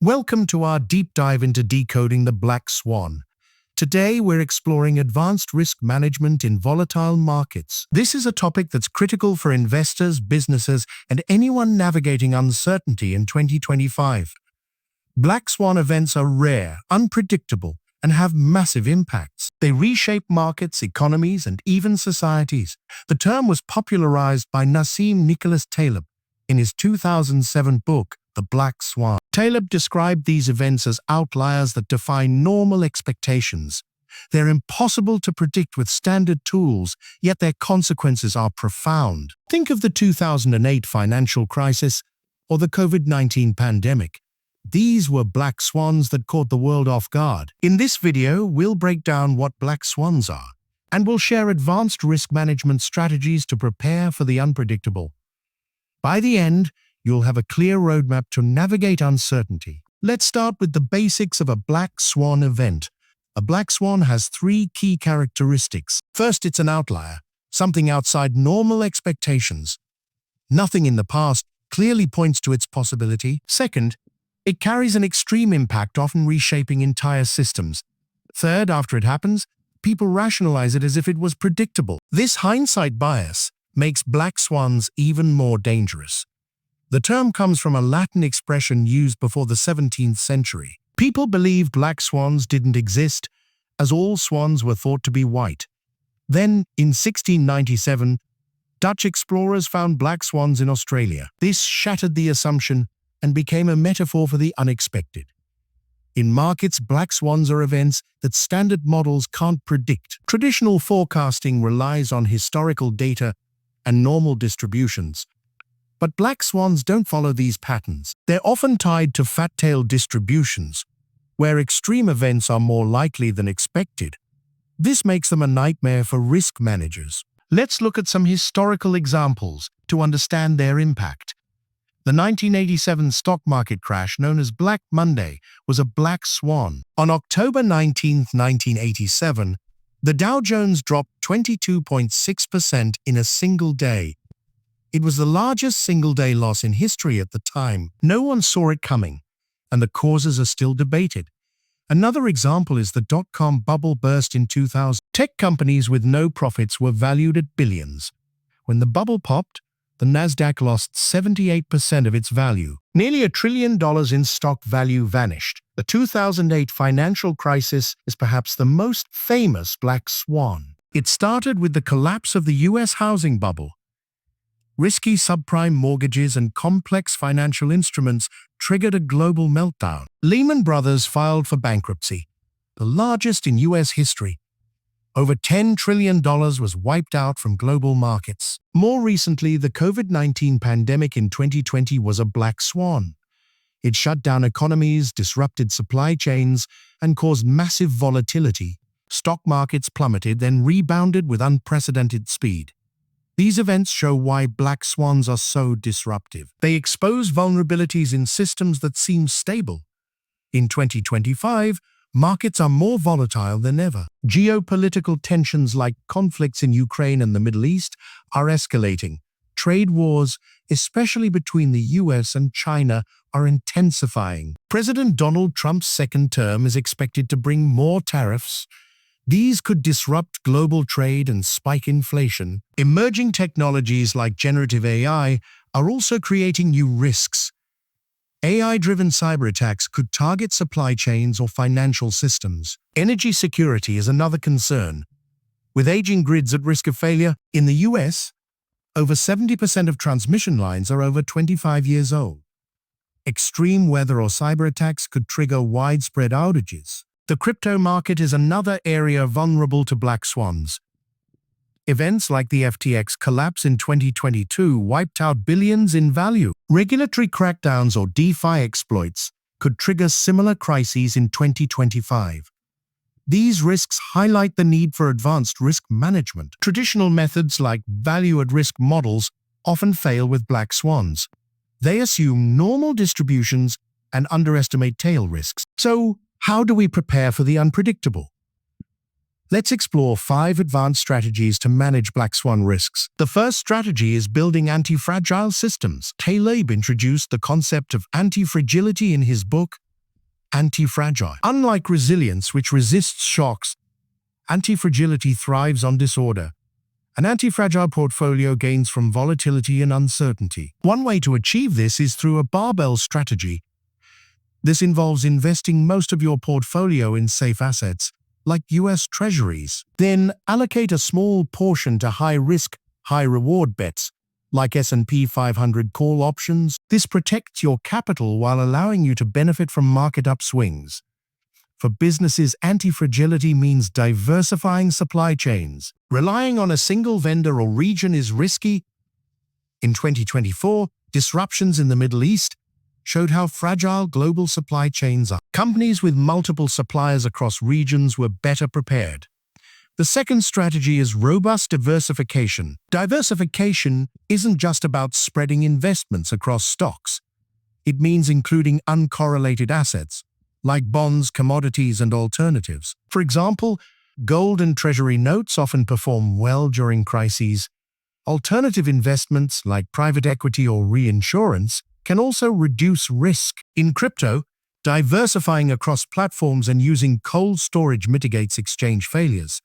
Welcome to our deep dive into decoding the black swan. Today, we're exploring advanced risk management in volatile markets. This is a topic that's critical for investors, businesses, and anyone navigating uncertainty in 2025. Black swan events are rare, unpredictable, and have massive impacts. They reshape markets, economies, and even societies. The term was popularized by Nassim Nicholas Taleb in his 2007 book, The Black Swan. Taleb described these events as outliers that defy normal expectations. They're impossible to predict with standard tools, yet their consequences are profound. Think of the 2008 financial crisis or the COVID-19 pandemic. These were black swans that caught the world off guard. In this video, we'll break down what black swans are, and we'll share advanced risk management strategies to prepare for the unpredictable. By the end, you'll have a clear roadmap to navigate uncertainty. Let's start with the basics of a black swan event. A black swan has three key characteristics. First, it's an outlier, something outside normal expectations. Nothing in the past clearly points to its possibility. Second, it carries an extreme impact, often reshaping entire systems. Third, after it happens, people rationalize it as if it was predictable. This hindsight bias makes black swans even more dangerous. The term comes from a Latin expression used before the 17th century. People believed black swans didn't exist, as all swans were thought to be white. Then, in 1697, Dutch explorers found black swans in Australia. This shattered the assumption and became a metaphor for the unexpected. In markets, black swans are events that standard models can't predict. Traditional forecasting relies on historical data and normal distributions. But black swans don't follow these patterns. They're often tied to fat-tail distributions, where extreme events are more likely than expected. This makes them a nightmare for risk managers. Let's look at some historical examples to understand their impact. The 1987 stock market crash, known as Black Monday, was a black swan. On October 19, 1987, the Dow Jones dropped 22.6% in a single day. It was the largest single-day loss in history at the time. No one saw it coming, and the causes are still debated. Another example is the dot-com bubble burst in 2000. Tech companies with no profits were valued at billions. When the bubble popped, the Nasdaq lost 78% of its value. Nearly $1 trillion in stock value vanished. The 2008 financial crisis is perhaps the most famous black swan. It started with the collapse of the U.S. housing bubble. Risky subprime mortgages and complex financial instruments triggered a global meltdown. Lehman Brothers filed for bankruptcy, the largest in U.S. history. Over $10 trillion was wiped out from global markets. More recently, the COVID-19 pandemic in 2020 was a black swan. It shut down economies, disrupted supply chains, and caused massive volatility. Stock markets plummeted, then rebounded with unprecedented speed. These events show why black swans are so disruptive. They expose vulnerabilities in systems that seem stable. In 2025, markets are more volatile than ever. Geopolitical tensions like conflicts in Ukraine and the Middle East are escalating. Trade wars, especially between the US and China, are intensifying. President Donald Trump's second term is expected to bring more tariffs. These could disrupt global trade and spike inflation. Emerging technologies like generative AI are also creating new risks. AI-driven cyber attacks could target supply chains or financial systems. Energy security is another concern. With aging grids at risk of failure, in the US, over 70% of transmission lines are over 25 years old. Extreme weather or cyber attacks could trigger widespread outages. The crypto market is another area vulnerable to black swans. Events like the FTX collapse in 2022 wiped out billions in value. Regulatory crackdowns or DeFi exploits could trigger similar crises in 2025. These risks highlight the need for advanced risk management. Traditional methods like value-at-risk models often fail with black swans. They assume normal distributions and underestimate tail risks. So, how do we prepare for the unpredictable? Let's explore 5 advanced strategies to manage black swan risks. The first strategy is building anti-fragile systems. Taleb introduced the concept of anti-fragility in his book, Anti-fragile. Unlike resilience, which resists shocks, anti-fragility thrives on disorder. An anti-fragile portfolio gains from volatility and uncertainty. One way to achieve this is through a barbell strategy. This involves investing most of your portfolio in safe assets, like US Treasuries. Then allocate a small portion to high-risk, high-reward bets, like S&P 500 call options. This protects your capital while allowing you to benefit from market upswings. For businesses, anti-fragility means diversifying supply chains. Relying on a single vendor or region is risky. In 2024, disruptions in the Middle East showed how fragile global supply chains are. Companies with multiple suppliers across regions were better prepared. The second strategy is robust diversification. Diversification isn't just about spreading investments across stocks. It means including uncorrelated assets, like bonds, commodities, and alternatives. For example, gold and treasury notes often perform well during crises. Alternative investments, like private equity or reinsurance, can also reduce risk. In crypto, diversifying across platforms and using cold storage mitigates exchange failures.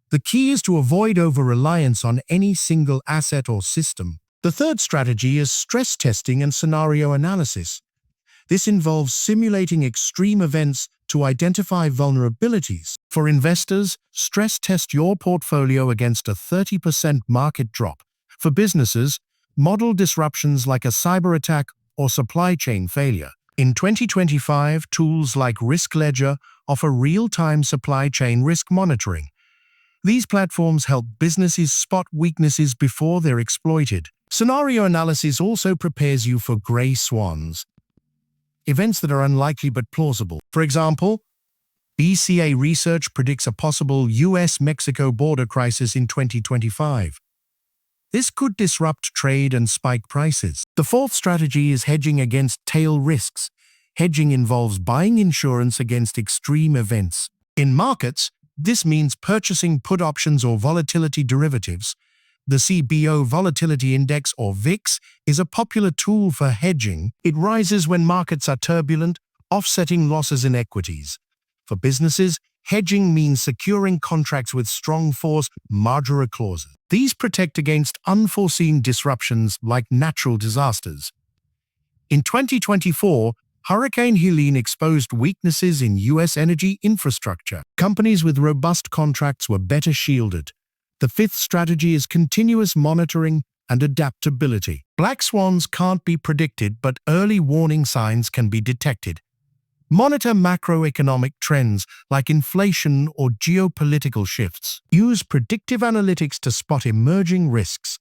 The key is to avoid over-reliance on any single asset or system. The third strategy is stress testing and scenario analysis. This involves simulating extreme events to identify vulnerabilities. For investors, stress test your portfolio against a 30% market drop. For businesses, model disruptions like a cyber attack or supply chain failure. In 2025, tools like RiskLedger offer real-time supply chain risk monitoring. These platforms help businesses spot weaknesses before they're exploited. Scenario analysis also prepares you for gray swans, events that are unlikely but plausible. For example, BCA Research predicts a possible US-Mexico border crisis in 2025. This could disrupt trade and spike prices. The fourth strategy is hedging against tail risks. Hedging involves buying insurance against extreme events. In markets, this means purchasing put options or volatility derivatives. The CBO Volatility Index, or VIX, is a popular tool for hedging. It rises when markets are turbulent, offsetting losses in equities. For businesses, hedging means securing contracts with strong force majeure clauses. These protect against unforeseen disruptions like natural disasters. In 2024, Hurricane Helene exposed weaknesses in U.S. energy infrastructure. Companies with robust contracts were better shielded. The fifth strategy is continuous monitoring and adaptability. Black swans can't be predicted, but early warning signs can be detected. Monitor macroeconomic trends like inflation or geopolitical shifts. Use predictive analytics to spot emerging risks.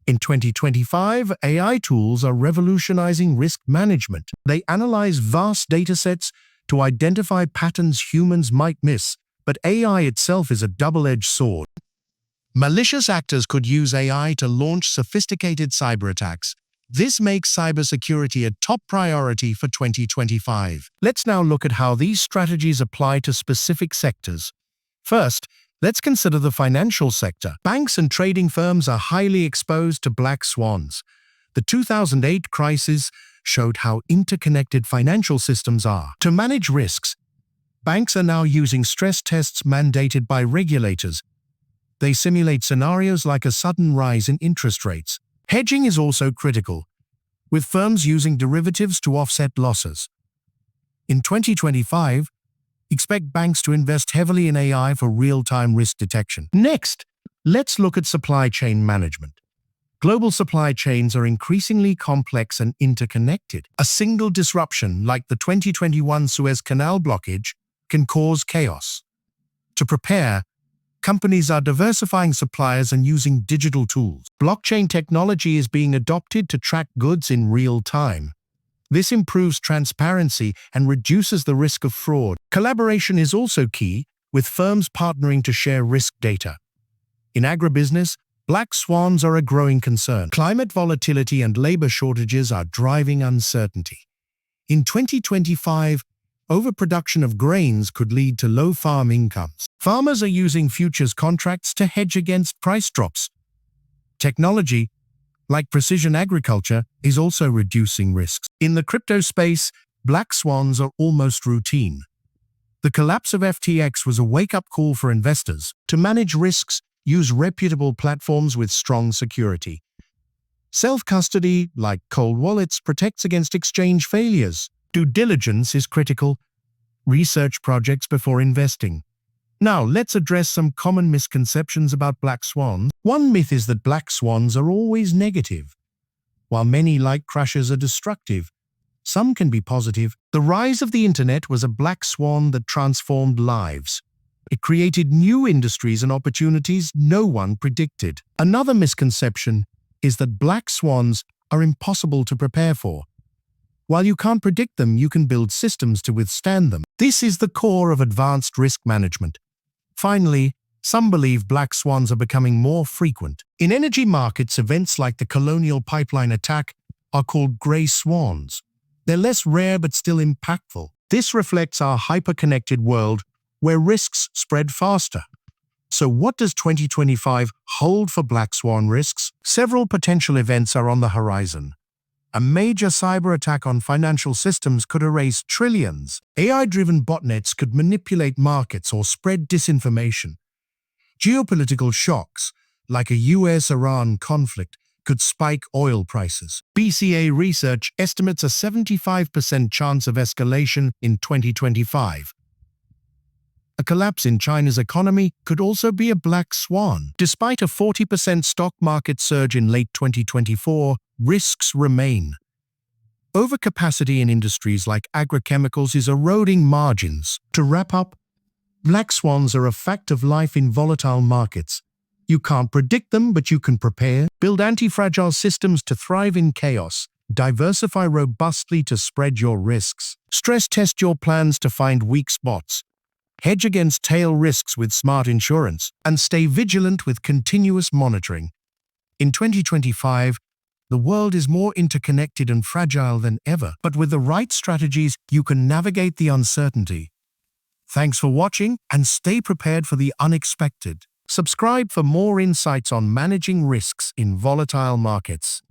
In 2025, AI tools are revolutionizing risk management. They analyze vast datasets to identify patterns humans might miss, but AI itself is a double-edged sword. Malicious actors could use AI to launch sophisticated cyber attacks. This makes cybersecurity a top priority for 2025. Let's now look at how these strategies apply to specific sectors. First, let's consider the financial sector. Banks and trading firms are highly exposed to black swans. The 2008 crisis showed how interconnected financial systems are. To manage risks, banks are now using stress tests mandated by regulators. They simulate scenarios like a sudden rise in interest rates. Hedging is also critical, with firms using derivatives to offset losses. In 2025, expect banks to invest heavily in AI for real-time risk detection. Next, let's look at supply chain management. Global supply chains are increasingly complex and interconnected. A single disruption, like the 2021 Suez Canal blockage, can cause chaos. To prepare, companies are diversifying suppliers and using digital tools. Blockchain technology is being adopted to track goods in real time. This improves transparency and reduces the risk of fraud. Collaboration is also key, with firms partnering to share risk data. In agribusiness, black swans are a growing concern. Climate volatility and labor shortages are driving uncertainty. In 2025, overproduction of grains could lead to low farm incomes. Farmers are using futures contracts to hedge against price drops. Technology, like precision agriculture, is also reducing risks. In the crypto space, black swans are almost routine. The collapse of FTX was a wake-up call for investors. To manage risks, use reputable platforms with strong security. Self-custody, like cold wallets, protects against exchange failures. Due diligence is critical. Research projects before investing. Now, let's address some common misconceptions about black swans. One myth is that black swans are always negative. While many like crashes are destructive, some can be positive. The rise of the internet was a black swan that transformed lives. It created new industries and opportunities no one predicted. Another misconception is that black swans are impossible to prepare for. While you can't predict them, you can build systems to withstand them. This is the core of advanced risk management. Finally, some believe black swans are becoming more frequent. In energy markets, events like the Colonial Pipeline attack are called gray swans. They're less rare but still impactful. This reflects our hyper-connected world where risks spread faster. So what does 2025 hold for black swan risks? Several potential events are on the horizon. A major cyber attack on financial systems could erase trillions. AI-driven botnets could manipulate markets or spread disinformation. Geopolitical shocks, like a US-Iran conflict, could spike oil prices. BCA research estimates a 75% chance of escalation in 2025. A collapse in China's economy could also be a black swan. Despite a 40% stock market surge in late 2024, risks remain. Overcapacity in industries like agrochemicals is eroding margins. To wrap up, black swans are a fact of life in volatile markets. You can't predict them, but you can prepare. Build anti-fragile systems to thrive in chaos. Diversify robustly to spread your risks. Stress test your plans to find weak spots. Hedge against tail risks with smart insurance, and stay vigilant with continuous monitoring. In 2025, the world is more interconnected and fragile than ever, but with the right strategies, you can navigate the uncertainty. Thanks for watching, and stay prepared for the unexpected. Subscribe for more insights on managing risks in volatile markets.